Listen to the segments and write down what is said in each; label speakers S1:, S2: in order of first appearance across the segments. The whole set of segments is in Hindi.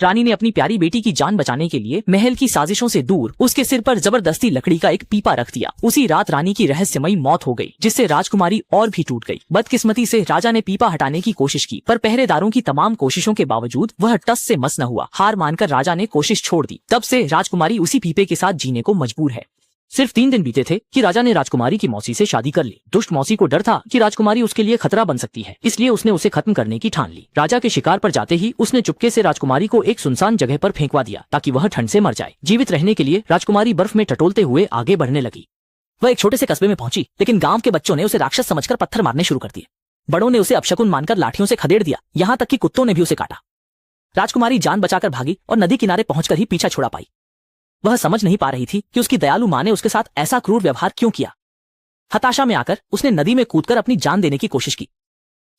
S1: रानी ने अपनी प्यारी बेटी की जान बचाने के लिए महल की साजिशों से दूर उसके सिर पर जबरदस्ती लकड़ी का एक पीपा रख दिया। उसी रात रानी की रहस्यमयी मौत हो गई, जिससे राजकुमारी और भी टूट गई। बदकिस्मती से राजा ने पीपा हटाने की कोशिश की, पर पहरेदारों की तमाम कोशिशों के बावजूद वह टस से मस न हुआ। हार मानकर राजा ने कोशिश छोड़ दी। तब से राजकुमारी उसी पीपे के साथ जीने को मजबूर है। सिर्फ 3 दिन बीते थे कि राजा ने राजकुमारी की मौसी से शादी कर ली। दुष्ट मौसी को डर था कि राजकुमारी उसके लिए खतरा बन सकती है, इसलिए उसने उसे खत्म करने की ठान ली। राजा के शिकार पर जाते ही उसने चुपके से राजकुमारी को एक सुनसान जगह पर फेंकवा दिया ताकि वह ठंड से मर जाए। जीवित रहने के लिए राजकुमारी बर्फ में टटोलते हुए आगे बढ़ने लगी। वह एक छोटे से कस्बे में पहुंची, लेकिन गांव के बच्चों ने उसे राक्षस समझकर पत्थर मारने शुरू कर दिए। बड़ों ने उसे अपशकुन मानकर लाठियों से खदेड़ दिया, यहाँ तक कि कुत्तों ने भी उसे काटा। राजकुमारी जान बचाकर भागी और नदी किनारे पहुंचकर ही पीछा छुड़ा पाई। वह समझ नहीं पा रही थी कि उसकी दयालु माँ ने उसके साथ ऐसा क्रूर व्यवहार क्यों किया। हताशा में आकर उसने नदी में कूदकर अपनी जान देने की कोशिश की,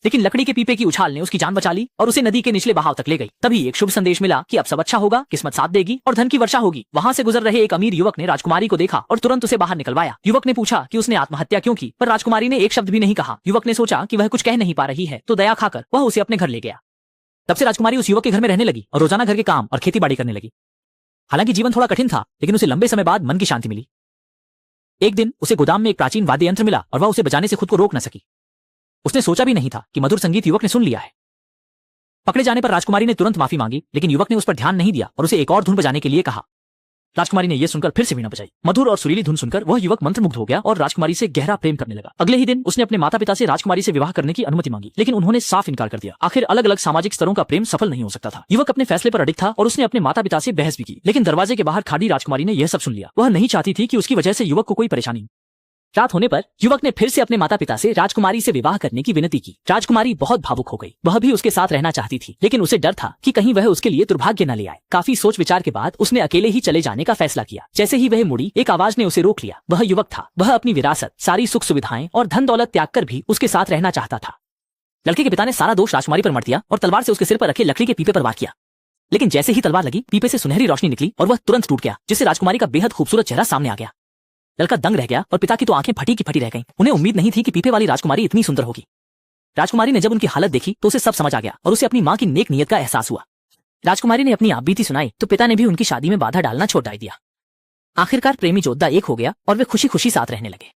S1: लेकिन लकड़ी के पीपे की उछाल ने उसकी जान बचा ली और उसे नदी के निचले बहाव तक ले गई। तभी एक शुभ संदेश मिला कि अब सब अच्छा होगा, किस्मत साथ देगी और धन की वर्षा होगी। वहां से गुजर रहे एक अमीर युवक ने राजकुमारी को देखा और तुरंत उसे बाहर निकलवाया। युवक ने पूछा कि उसने आत्महत्या क्यों की, पर राजकुमारी ने एक शब्द भी नहीं कहा। युवक ने सोचा कि वह कुछ कह नहीं पा रही है, तो दया खाकर वह उसे अपने घर ले गया। तब से राजकुमारी उस युवक के घर में रहने लगी और रोजाना घर के काम और खेती बाड़ी करने लगी। हालांकि जीवन थोड़ा कठिन था, लेकिन उसे लंबे समय बाद मन की शांति मिली। एक दिन उसे गोदाम में एक प्राचीन वाद्य यंत्र मिला और वह उसे बजाने से खुद को रोक न सकी। उसने सोचा भी नहीं था कि मधुर संगीत युवक ने सुन लिया है। पकड़े जाने पर राजकुमारी ने तुरंत माफी मांगी, लेकिन युवक ने उस पर ध्यान नहीं दिया और उसे एक और धुन बजाने के लिए कहा। राजकुमारी ने यह सुनकर फिर से वीणा बजाई। मधुर और सुरीली धुन सुनकर वह युवक मंत्रमुग्ध हो गया और राजकुमारी से गहरा प्रेम करने लगा। अगले ही दिन उसने अपने माता पिता से राजकुमारी से विवाह करने की अनुमति मांगी, लेकिन उन्होंने साफ इनकार कर दिया। आखिर अलग अलग सामाजिक स्तरों का प्रेम सफल नहीं हो सकता था। युवक अपने फैसले पर अडिग था और उसने अपने माता पिता से बहस भी की, लेकिन दरवाजे के बाहर खड़ी राजकुमारी ने यह सब सुन लिया। वह नहीं चाहती थी कि उसकी वजह से युवक को कोई परेशानी। रात होने पर युवक ने फिर से अपने माता पिता से राजकुमारी से विवाह करने की विनती की। राजकुमारी बहुत भावुक हो गई। वह भी उसके साथ रहना चाहती थी, लेकिन उसे डर था कि कहीं वह उसके लिए दुर्भाग्य न ले आए। काफी सोच विचार के बाद उसने अकेले ही चले जाने का फैसला किया। जैसे ही वह मुड़ी, एक आवाज ने उसे रोक लिया। वह युवक था। वह अपनी विरासत, सारी सुख सुविधाएं और धन दौलत त्याग कर भी उसके साथ रहना चाहता था। लड़के के पिता ने सारा दोष राजकुमारी पर मढ़ दिया और तलवार से उसके सिर पर रखे लकड़ी के पीपे पर वार किया। लेकिन जैसे ही तलवार लगी, पीपे से सुनहरी रोशनी निकली और वह तुरंत टूट गया, जिससे राजकुमारी का बेहद खूबसूरत चेहरा सामने आ गया। लड़का दंग रह गया और पिता की तो आंखें फटी की फटी रह गईं। उन्हें उम्मीद नहीं थी कि पीपे वाली राजकुमारी इतनी सुंदर होगी। राजकुमारी ने जब उनकी हालत देखी तो उसे सब समझ आ गया और उसे अपनी माँ की नेक नीयत का एहसास हुआ। राजकुमारी ने अपनी आपबीती सुनाई तो पिता ने भी उनकी शादी में बाधा डालना छोड़ दिया। आखिरकार प्रेमी योद्धा एक हो गया और वे खुशी खुशी साथ रहने लगे।